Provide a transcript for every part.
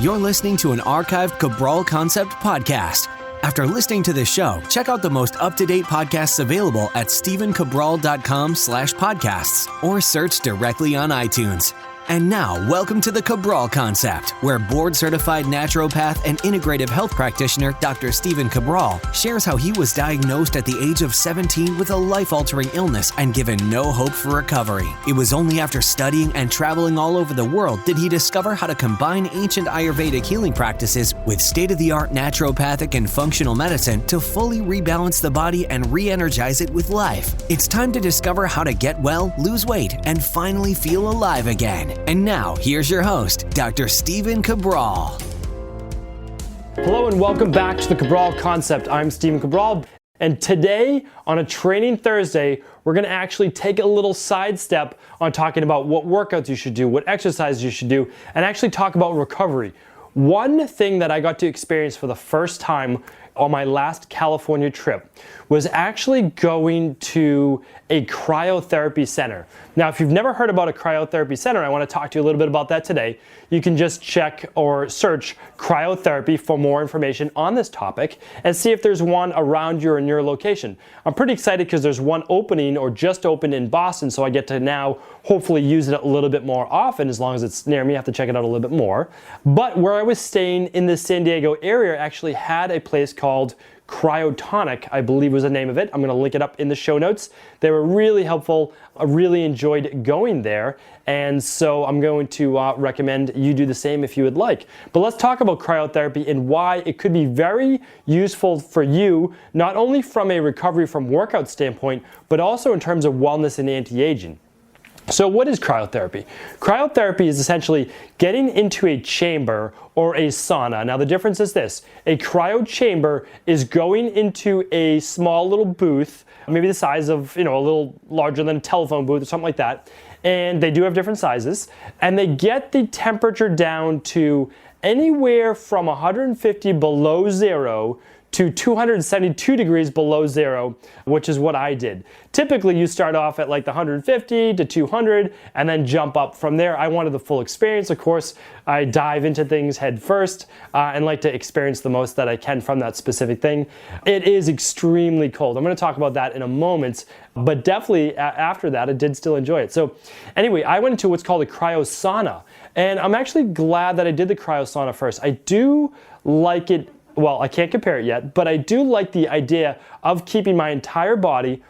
You're listening to an archived Cabral Concept podcast. After listening to this show, check out the most up-to-date podcasts available at stephencabral.com/podcasts or search directly on iTunes. And now, welcome to the Cabral Concept, where board-certified naturopath and integrative health practitioner Dr. Stephen Cabral shares how he was diagnosed at the age of 17 with a life-altering illness and given no hope for recovery. It was only after studying and traveling all over the world did he discover how to combine ancient Ayurvedic healing practices with state-of-the-art naturopathic and functional medicine to fully rebalance the body and re-energize it with life. It's time to discover how to get well, lose weight, and finally feel alive again. And now, here's your host, Dr. Stephen Cabral. Hello and welcome back to the Cabral Concept. I'm Stephen Cabral, and today on a Training Thursday, we're going to actually take a little sidestep on talking about what workouts you should do, what exercises you should do, and actually talk about recovery. One thing that I got to experience for the first time on my last California trip was actually going to a cryotherapy center. Now, if you've never heard about a cryotherapy center, I want to talk to you a little bit about that today. You can just check or search cryotherapy for more information on this topic and see if there's one around you or in your location. I'm pretty excited because there's one opening or just opened in Boston, so I get to now hopefully use it a little bit more often. As long as it's near me, I have to check it out a little bit more. But where I was staying in the San Diego area actually had a place called Cryotonic, I believe was the name of it. I'm going to link it up in the show notes. They were really helpful. I really enjoyed going there, and so I'm going to recommend you do the same if you would like. But let's talk about cryotherapy and why it could be very useful for you, not only from a recovery from workout standpoint, but also in terms of wellness and anti-aging. So what is cryotherapy? Cryotherapy is essentially getting into a chamber or a sauna. Now the difference is this: a cryo chamber is going into a small little booth, maybe the size of, a little larger than a telephone booth or something like that. And they do have different sizes, and they get the temperature down to anywhere from 150 below zero to 272 degrees below zero, which is what I did. Typically, you start off at like the 150 to 200 and then jump up from there. I wanted the full experience. Of course, I dive into things head first and like to experience the most that I can from that specific thing. It is extremely cold. I'm going to talk about that in a moment, but definitely after that, I did still enjoy it. So anyway, I went into what's called a CryoSauna, and I'm actually glad that I did the CryoSauna first. I do like it. Well, I can't compare it yet, but I do like the idea of keeping my entire body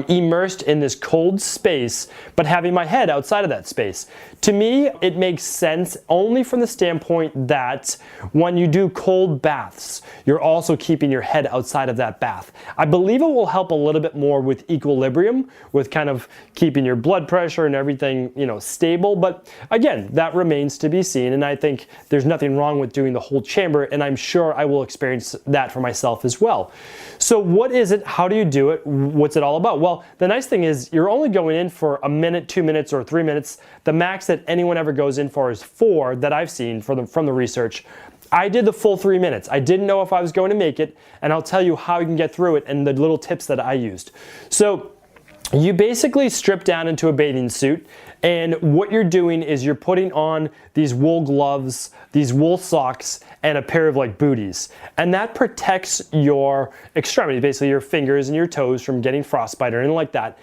immersed in this cold space, but having my head outside of that space. To me, it makes sense only from the standpoint that when you do cold baths, you're also keeping your head outside of that bath. I believe it will help a little bit more with equilibrium, with kind of keeping your blood pressure and everything, stable. But again, that remains to be seen. And I think there's nothing wrong with doing the whole chamber, and I'm sure I will experience that for myself as well. So what is it? How do you do it? What's it all about? Well, the nice thing is you're only going in for a minute, 2 minutes, or 3 minutes. The max that anyone ever goes in for is 4 that I've seen from the research. I did the full 3 minutes. I didn't know if I was going to make it, and I'll tell you how you can get through it and the little tips that I used. So you basically strip down into a bathing suit, and what you're doing is you're putting on these wool gloves, these wool socks, and a pair of booties. And that protects your extremities, basically your fingers and your toes, from getting frostbite or anything like that.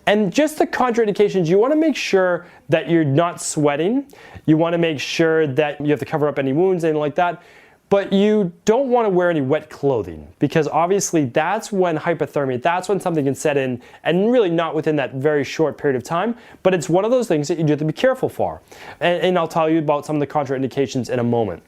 And just the contraindications, you want to make sure that you're not sweating. You want to make sure that you have to cover up any wounds, anything like that. But you don't want to wear any wet clothing, because obviously that's when hypothermia, that's when something can set in, and really not within that very short period of time. But it's one of those things that you do have to be careful for. And I'll tell you about some of the contraindications in a moment.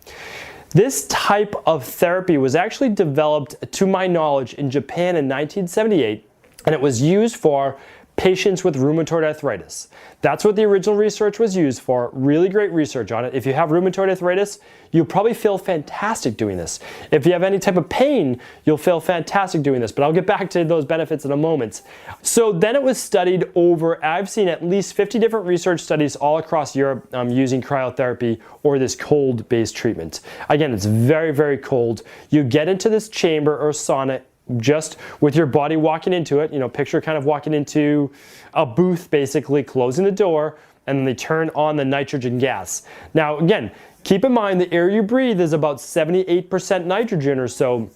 This type of therapy was actually developed, to my knowledge, in Japan in 1978, and it was used for patients with rheumatoid arthritis. That's what the original research was used for. Really great research on it. If you have rheumatoid arthritis, you'll probably feel fantastic doing this. If you have any type of pain, you'll feel fantastic doing this, but I'll get back to those benefits in a moment. So then it was studied over, I've seen at least 50 different research studies all across Europe using cryotherapy or this cold-based treatment. Again, it's very, very cold. You get into this chamber or sauna just with your body walking into it. Picture kind of walking into a booth, basically closing the door, and then they turn on the nitrogen gas. Now again, keep in mind the air you breathe is about 78% nitrogen or so.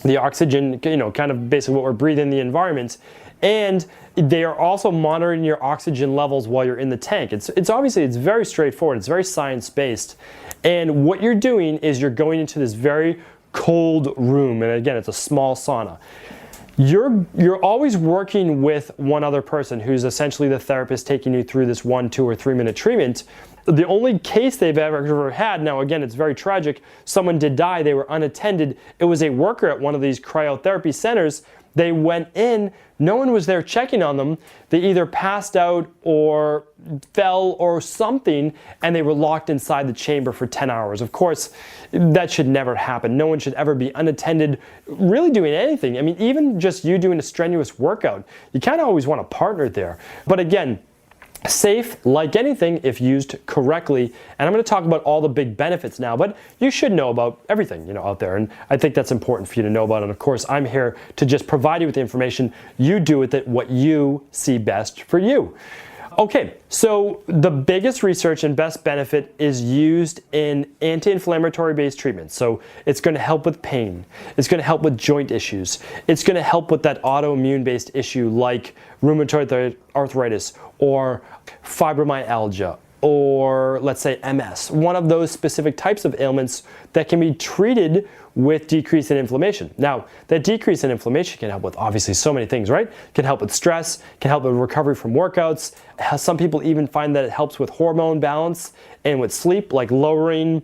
The oxygen, kind of basically what we're breathing in the environment. And they are also monitoring your oxygen levels while you're in the tank. It's very straightforward. It's very science-based. And what you're doing is you're going into this very cold room. And again, it's a small sauna. You're always working with one other person who's essentially the therapist taking you through this 1, 2, or 3 minute treatment. The only case they've ever had, now again, it's very tragic, someone did die, they were unattended. It was a worker at one of these cryotherapy centers. They went in, no one was there checking on them. They either passed out or fell or something, and they were locked inside the chamber for 10 hours. Of course, that should never happen. No one should ever be unattended, really doing anything. I mean, even just you doing a strenuous workout, you kind of always want a partner there. But again, safe like anything if used correctly. And I'm going to talk about all the big benefits now, but you should know about everything out there, and I think that's important for you to know about. And of course, I'm here to just provide you with the information. You do with it what you see best for you. Okay, so the biggest research and best benefit is used in anti-inflammatory based treatments. So it's going to help with pain. It's going to help with joint issues. It's going to help with that autoimmune based issue like rheumatoid arthritis or fibromyalgia, or let's say MS, one of those specific types of ailments that can be treated with decrease in inflammation. Now, that decrease in inflammation can help with obviously so many things, right? It can help with stress, can help with recovery from workouts. Some people even find that it helps with hormone balance and with sleep, like lowering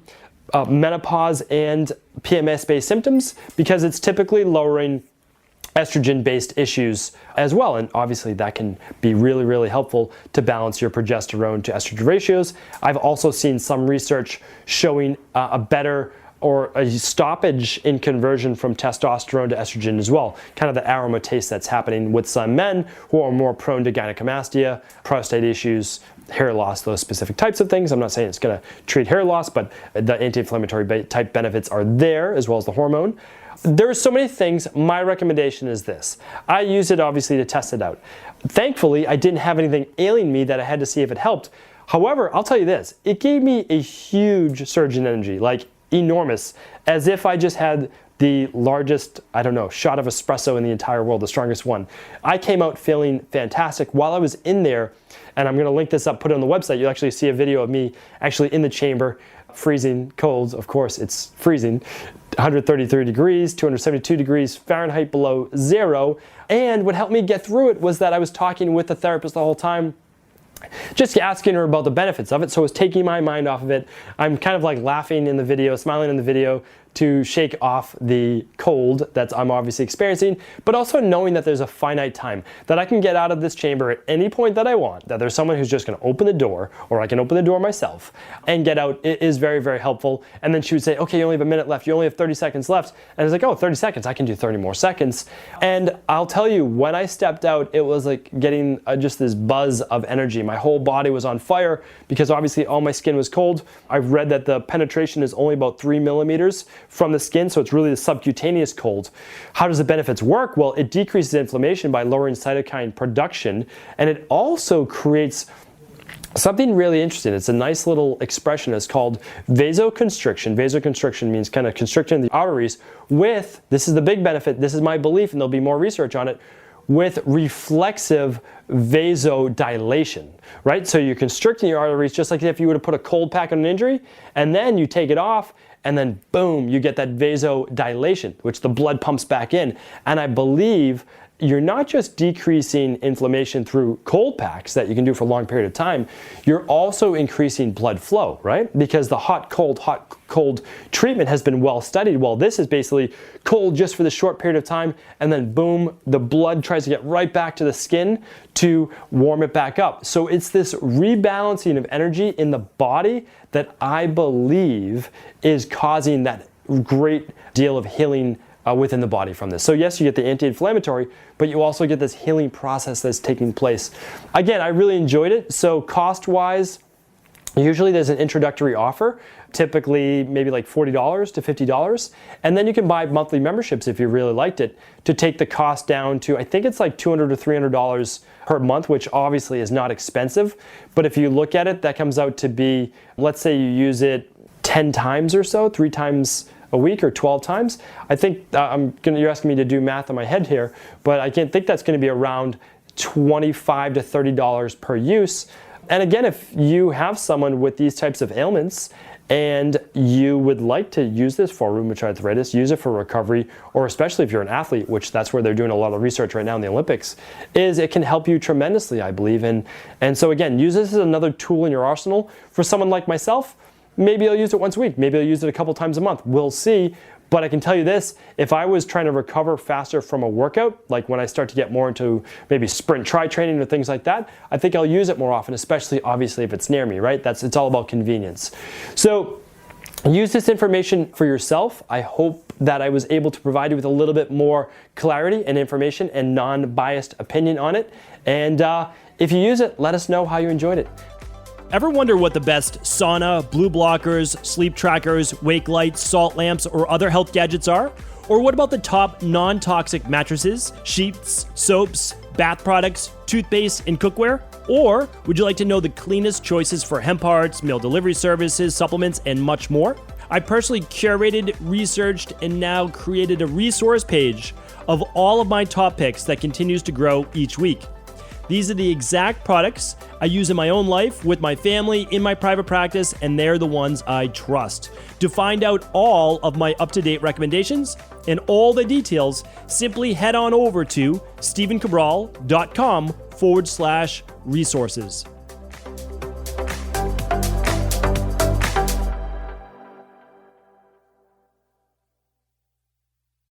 menopause and PMS-based symptoms, because it's typically lowering estrogen-based issues as well. And obviously that can be really, really helpful to balance your progesterone to estrogen ratios. I've also seen some research showing a better or a stoppage in conversion from testosterone to estrogen as well. Kind of the aromatase that's happening with some men who are more prone to gynecomastia, prostate issues, hair loss, those specific types of things. I'm not saying it's going to treat hair loss, but the anti-inflammatory type benefits are there, as well as the hormone. There are so many things. My recommendation is this. I use it obviously to test it out. Thankfully, I didn't have anything ailing me that I had to see if it helped. However, I'll tell you this, it gave me a huge surge in energy, like enormous, as if I just had the largest, shot of espresso in the entire world, the strongest one. I came out feeling fantastic while I was in there, and I'm gonna link this up, put it on the website. You'll actually see a video of me actually in the chamber, freezing cold, of course it's freezing, 133 degrees, 272 degrees Fahrenheit below zero. And what helped me get through it was that I was talking with the therapist the whole time, just asking her about the benefits of it. So it was taking my mind off of it. I'm kind of like laughing in the video, smiling in the video to shake off the cold that I'm obviously experiencing, but also knowing that there's a finite time that I can get out of this chamber at any point that I want, that there's someone who's just gonna open the door, or I can open the door myself and get out. It is very, very helpful. And then she would say, okay, you only have a minute left, you only have 30 seconds left. And I was like, oh, 30 seconds, I can do 30 more seconds. And I'll tell you, when I stepped out, it was like getting just this buzz of energy. My whole body was on fire because obviously all my skin was cold. I've read that the penetration is only about 3 millimeters from the skin, so it's really the subcutaneous cold. How does the benefits work? Well, it decreases inflammation by lowering cytokine production, and it also creates something really interesting. It's a nice little expression. It's called vasoconstriction. Vasoconstriction means kind of constricting the arteries with, this is the big benefit, this is my belief, and there'll be more research on it, with reflexive vasodilation, right? So you're constricting your arteries just like if you were to put a cold pack on an injury, and then you take it off, and then boom, you get that vasodilation, which the blood pumps back in. And I believe you're not just decreasing inflammation through cold packs that you can do for a long period of time, you're also increasing blood flow, right? Because the hot, cold treatment has been well studied. Well, this is basically cold just for the short period of time, and then boom, the blood tries to get right back to the skin to warm it back up. So it's this rebalancing of energy in the body that I believe is causing that great deal of healing within the body from this. So yes, you get the anti-inflammatory, but you also get this healing process that's taking place. Again, I really enjoyed it. So cost-wise, Usually there's an introductory offer, typically maybe like $40 to $50. And then you can buy monthly memberships if you really liked it to take the cost down to, I think it's like $200 to $300 per month, which obviously is not expensive. But if you look at it, that comes out to be, let's say you use it 10 times or so, 3 times a week or 12 times. I think you're asking me to do math in my head here, but I can't think that's going to be around $25 to $30 per use. And again, if you have someone with these types of ailments and you would like to use this for rheumatoid arthritis, use it for recovery, or especially if you're an athlete, which that's where they're doing a lot of research right now in the Olympics, is it can help you tremendously, I believe. And so again, use this as another tool in your arsenal. For someone like myself, maybe I'll use it once a week, maybe I'll use it a couple times a month. We'll see. But I can tell you this, if I was trying to recover faster from a workout, like when I start to get more into maybe sprint tri training or things like that, I think I'll use it more often, especially obviously if it's near me, right? It's all about convenience. So use this information for yourself. I hope that I was able to provide you with a little bit more clarity and information and non-biased opinion on it. And if you use it, let us know how you enjoyed it. Ever wonder what the best sauna, blue blockers, sleep trackers, wake lights, salt lamps, or other health gadgets are? Or what about the top non-toxic mattresses, sheets, soaps, bath products, toothpaste, and cookware? Or would you like to know the cleanest choices for hemp parts, meal delivery services, supplements, and much more? I personally curated, researched, and now created a resource page of all of my top picks that continues to grow each week. These are the exact products I use in my own life, with my family, in my private practice, and they're the ones I trust. To find out all of my up-to-date recommendations and all the details, simply head on over to stephencabral.com/resources.